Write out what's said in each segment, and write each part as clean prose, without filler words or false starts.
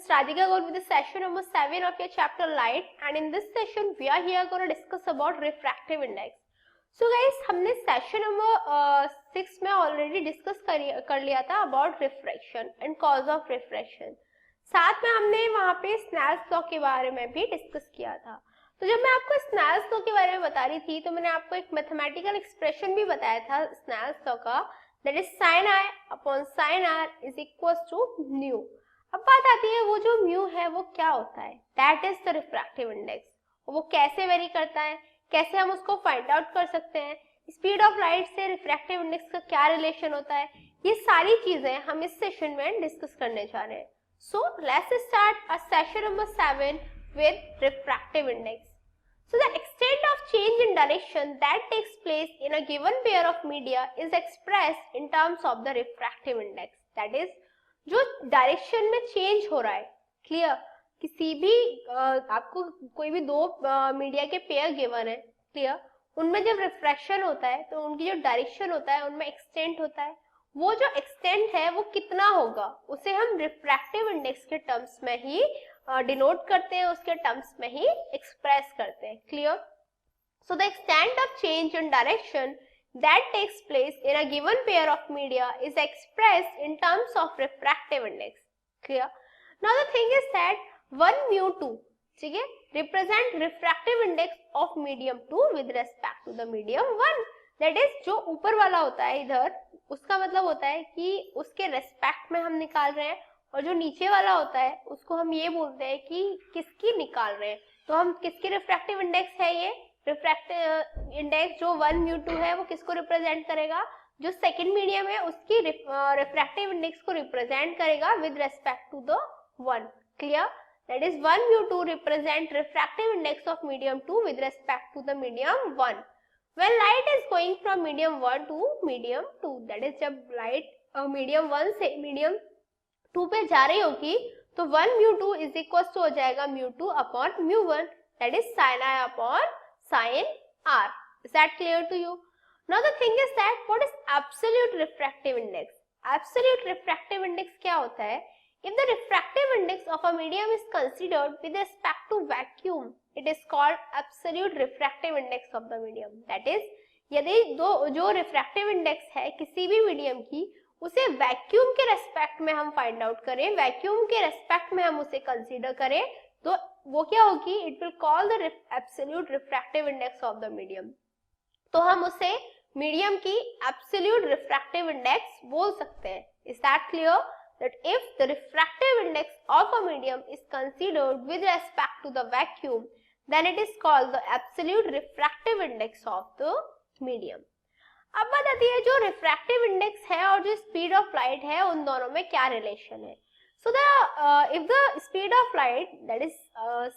is Radhika Gaur with the session number 7 of your chapter Light, and in this session we are here going to discuss about refractive index. So guys, हमने session number 6 में already discuss कर लिया था about refraction and cause of refraction. साथ में हमने वहाँ पे Snell's law के बारे में भी discuss किया था. तो जब मैं आपको Snell's law के बारे में बता रही थी तो मैंने आपको एक mathematical expression भी बताया था Snell's law का, that is sin I upon sin R is equals to nu. अब बात आती है वो जो म्यू है वो क्या होता है, that is the refractive index. वो कैसे वेरी करता है, कैसे हम उसको फाइंड आउट कर सकते हैं, स्पीड ऑफ लाइट से रिफ्रैक्टिव इंडेक्स का क्या रिलेशन होता है, ये सारी चीजें हम इस सेशन में डिस्कस करने जा रहे हैं. So let's start a session number 7 with refractive index. So the extent of change in direction that takes place in a given pair of media is expressed in terms of the refractive index. That is, जो direction में change हो रहा है, clear, किसी भी आपको कोई भी दो मीडिया के पेयर गिवन है, क्लियर, उनमें जब रिफ्रैक्शन होता है तो उनकी जो डायरेक्शन होता है उनमें एक्सटेंट होता है. वो जो एक्सटेंट है वो कितना होगा उसे हम रिफ्रैक्टिव इंडेक्स के टर्म्स में ही डिनोट करते हैं, उसके टर्म्स में ही एक्सप्रेस करते हैं, clear. So the extent of change in direction that takes place in a given pair of media is expressed in terms of refractive index. Clear? Now the thing is that 1 mu 2, ठीक है, represent refractive index of medium 2 with respect to the medium 1. That is, जो ऊपर वाला होता है इधर, उसका मतलब होता है कि उसके रेस्पेक्ट में हम निकाल रहे हैं, और जो नीचे वाला होता है उसको हम ये बोलते हैं कि किसकी निकाल रहे हैं. तो हम किसकी रिफ्रैक्टिव इंडेक्स है, ये रिफ्रैक्टिव इंडेक्स जो 1 mu 2 है वो किसको रिप्रेजेंट करेगा, जो सेकंड मीडियम है उसकी रिफ्रैक्टिव इंडेक्स को रिप्रेजेंट करेगा with respect to the 1. Clear? That is 1 mu 2 represent refractive index of medium 2 with respect to the medium 1. When light is going from medium 1 to medium 2, that is जब light medium 1 से medium 2 पे जा रही होगी तो 1 mu 2 is equal to हो जाएगा mu 2 upon mu 1, that is sin I upon sin R. Is that clear to you? Now the thing is that what is absolute refractive index? Absolute refractive index क्या होता है? If the refractive index of a medium is considered with respect to vacuum, it is called absolute refractive index of the medium. That is, यदि जो refractive index है किसी भी medium की, उसे वैक्यूम के रेस्पेक्ट में हम फाइंड आउट करें, वैक्यूम के रेस्पेक्ट में हम उसे कंसीडर करें, तो वो क्या होगी, it will call the absolute refractive index of the medium. तो हम उसे मीडियम की एब्सोल्यूट रिफ्रैक्टिव इंडेक्स बोल सकते हैं. Is that clear? That if the refractive index of a medium is considered with respect to the vacuum, then it is called the absolute refractive index of the medium. अब बात आती है जो refractive index है और जो speed of light है उन दोनों में क्या रिलेशन है. So if the speed of light, that is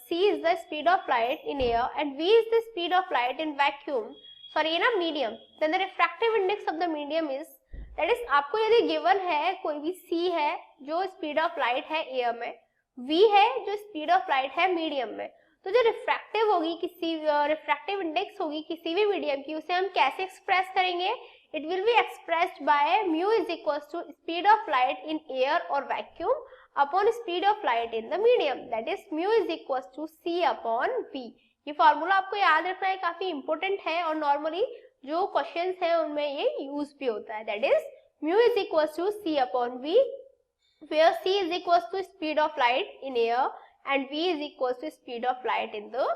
c is the speed of light in air and v is the speed of light in vacuum, sorry in a medium, then the refractive index of the medium is, that is, आपको यदि given है कोई भी c है जो speed of light है air में, v है जो speed of light है medium में, तो जो रिफ्रैक्टिव होगी किसी रिफ्रैक्टिव इंडेक्स होगी किसी भी मीडियम की, उसे हम कैसे एक्सप्रेस करेंगे. It will be expressed by mu is equals to speed of light in air or vacuum upon speed of light in the medium, that is mu is equals to c upon v. ये formula आपको याद रखना है, काफी important है और normally जो questions हैं उनमें ये यूज भी होता है. that is mu is equals to c upon v, where c is equals to speed of light in air and v is equals to speed of light in the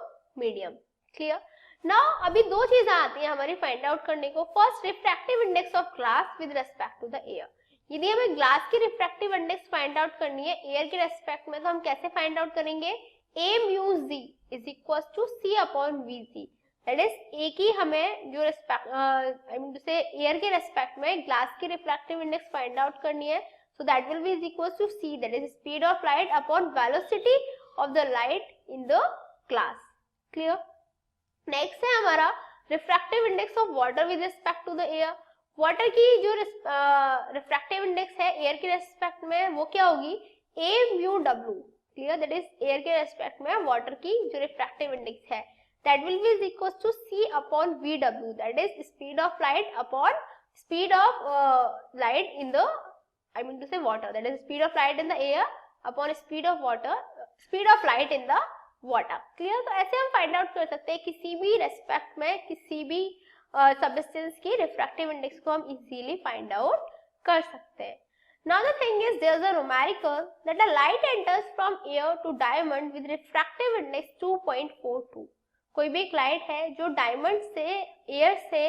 medium. clear? Now अभी दो चीजें आती हैं हमारी find out करने को. First, refractive index of glass with respect to the air. यदि हमें ग्लास की रिफ्रैक्टिव इंडेक्स फाइंड आउट करनी है एयर के रेस्पेक्ट में, तो हम कैसे फाइंड आउट करेंगे. a mu z is equals to c upon vc. That is a की हमें जो रेस्पेक्ट आई मीन से एयर के रेस्पेक्ट में ग्लास की रिफ्रैक्टिव इंडेक्स फाइंड आउट करनी है, so that will be is equals to c, that is speed of light upon velocity of the light in the glass. clear? Next है हमारा refractive index of water with respect to the air. Water की जो refractive index है air के respect में वो क्या होगी, a mu w. Clear? That is air के रेस्पेक्ट में वाटर की जो रिफ्रैक्टिव इंडेक्स है, that will be is equals to c upon vw, that is speed of light upon speed of light in the, I mean to say water, that is speed of light in the air upon speed of light in the water. Clear? तो ऐसे हम find out कर सकते हैं किसी भी respect में किसी भी सबस्टेंस की रिफ्रैक्टिव इंडेक्स को हम इजीली फाइंड आउट कर सकते हैं। Now the thing is, there is a numerical that the light enters from air to diamond with refractive index 2.42. कोई भी एक लाइट है जो डायमंड से एयर से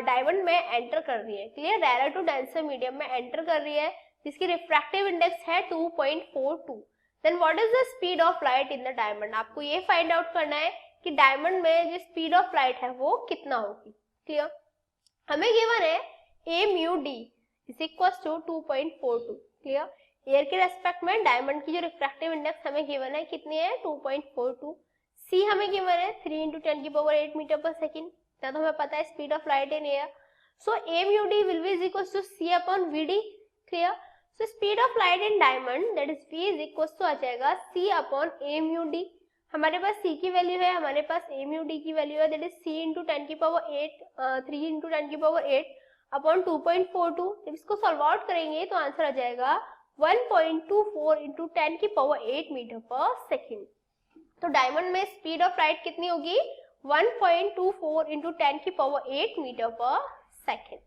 डायमंड में एंटर कर रही है, clear, rare to denser medium में एंटर कर रही है, जिसकी रिफ्रैक्टिव इंडेक्स है 2.42. Then what is the speed of light in the diamond? आपको ये फाइंड आउट करना है कि डायमंड में जो स्पीड ऑफ लाइट है वो कितना होगी। क्लियर? हमें गिवन है a mu d is equals to 2.42. Clear? Air के रेस्पेक्ट में डायमंड की जो रिफ्रैक्टिव इंडेक्स हमें गिवन है कितनी है 2.42. c हमें गिवन है 3 × 10⁸ मीटर पर सेकेंड, इतना तो हमें पता है speed of light in air. So a mu d will be is equals to c upon vd. Clear? So speed of light in diamond that is v is equals to आ जाएगा c upon a mu d. हमारे पास c की value है, हमारे पास a mu d की value है, that is c × 10⁸ 3 × 10⁸ upon 2.42. जब इसको solve out करेंगे तो आंसर आ जाएगा 1.24 × 10⁸ मीटर पर सेकेंड. तो डायमंड में स्पीड ऑफ लाइट कितनी होगी 1.24 × 10⁸ मीटर पर second.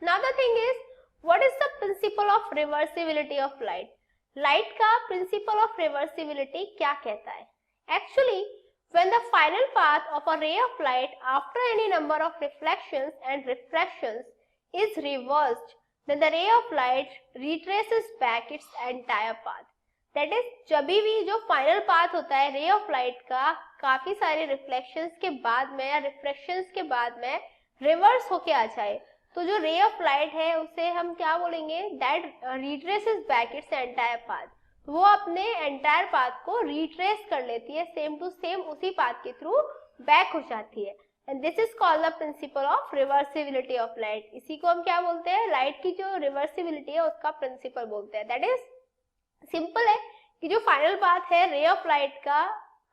Now the thing is, what is the principle of reversibility of light? Light का प्रिंसिपल ऑफ रिवर्सिबिलिटी क्या कहता है? Actually, when the final path of a ray of light after any number of reflections and refractions is reversed, then the ray of light retraces back its entire path. That is, जब भी जो final path होता है ray of light का काफी सारे reflections के बाद में या रिफ्रैक्शंस के बाद में रिवर्स होके आ जाए, तो जो रे ऑफ लाइट है उसे हम क्या बोलेंगे? That retraces back its entire path. वो अपने एंटायर पाथ को रिट्रेस कर लेती है, सेम टू सेम उसी पाथ के थ्रू बैक हो जाती है. And this is called the principle of reversibility of light. इसी को हम क्या बोलते हैं? लाइट की जो रिवर्सिबिलिटी है उसका प्रिंसिपल बोलते हैं. दैट इज सिंपल है कि जो फाइनल पाथ है रे ऑफ लाइट का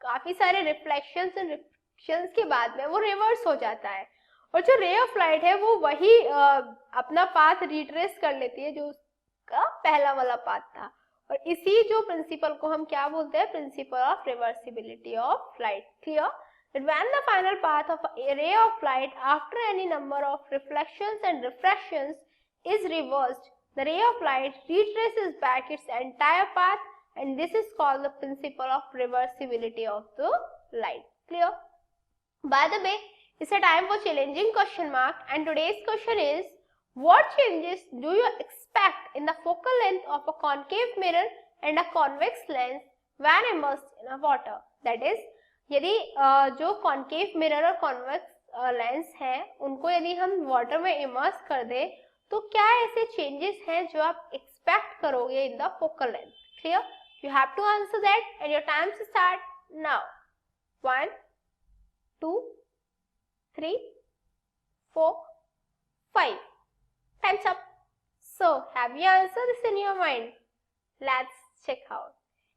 काफी सारे रिफ्लेक्शंस एंड रिफ्रैक्शंस के बाद में वो रिवर्स हो जाता है, और जो रे ऑफ लाइट है वो वही अपना पाथ रिट्रेस कर लेती है जो उसका पहला वाला पाथ था. और इसी जो प्रिंसिपल को हम क्या बोलते हैं? Principle of reversibility of light. Clear? That when the final path of a ray of light after any number of reflections and refractions is reversed, the ray of light retraces back its entire path, and this is called the principle of reversibility of the light. Clear? By the way, it's a time for challenging question mark, and today's question is, what changes do you expect in the focal length of a concave mirror and a convex lens when immersed in a water? That is, यदि जो concave mirror और convex lens है उनको यदि हम water में immerse कर दे तो क्या ऐसे चेंजेस हैं जो आप एक्सपेक्ट करोगे in the focal length? Clear? You have to answer that and your time start now. 1 2 3 4 5. Time's up. So, have you answered this in your mind? Let's check out.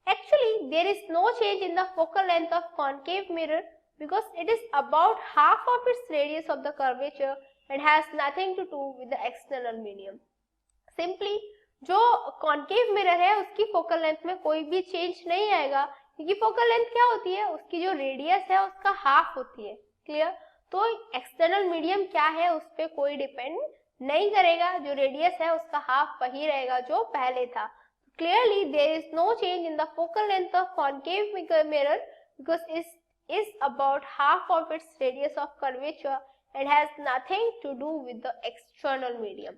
Actually, there is no change in the focal length of concave mirror because it is about half of its radius of the curvature and has nothing to do with the external medium. Simply, जो concave mirror है उसकी focal length में कोई भी change नहीं आएगा, क्योंकि focal length क्या होती है? उसकी जो radius है उसका half होती है. Clear? तो external medium क्या है उस पर कोई depend नहीं करेगा, जो radius है उसका half वही रहेगा जो पहले था. Clearly, there is no change in the focal length of concave mirror because it is about half of its radius of curvature and has nothing to do with the external medium.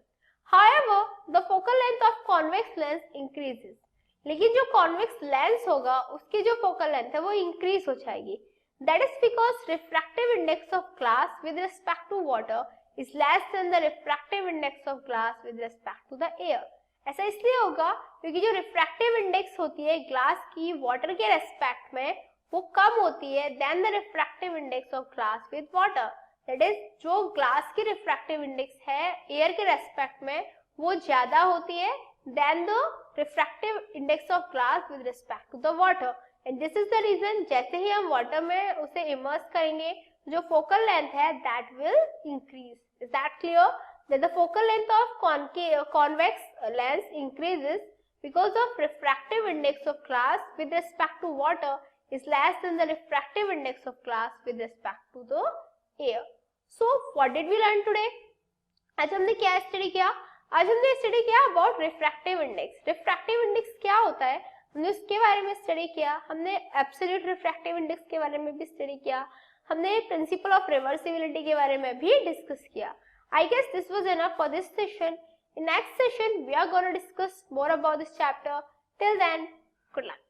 However, the focal length of convex lens increases. लेकिन जो convex lens होगा उसकी जो focal length है वो increase हो जाएगी. That is because refractive index of glass with respect to water is less than the refractive index of glass with respect to the air. ऐसा इसलिए होगा क्योंकि जो रिफ्रैक्टिव इंडेक्स होती है ग्लास की वाटर के रेस्पेक्ट में वो कम होती है then the refractive index of glass with water. That is, जो ग्लास की रिफ्रैक्टिव इंडेक्स है एयर के रेस्पेक्ट में वो ज्यादा होती है then the refractive index of glass with respect to the water. And this is the reason जैसे ही हम वाटर में उसे इमर्स करेंगे जो फोकल लेंथ है that will increase. Is that clear? That the focal length of convex lens increases because of refractive index of glass with respect to water is less than the refractive index of glass with respect to the air. So what did we learn today? आज हमने क्या study किया? आज हमने study किया about refractive index. Refractive index क्या होता है हमने उसके बारे में स्टडी किया. हमने एब्सोल्यूट रिफ्रैक्टिव इंडेक्स के बारे में भी स्टडी किया. हमने प्रिंसिपल ऑफ रिवर्सिबिलिटी के बारे में भी डिस्कस किया. I guess this was enough for this session. In next session we are going to discuss more about this chapter. Till then, good luck.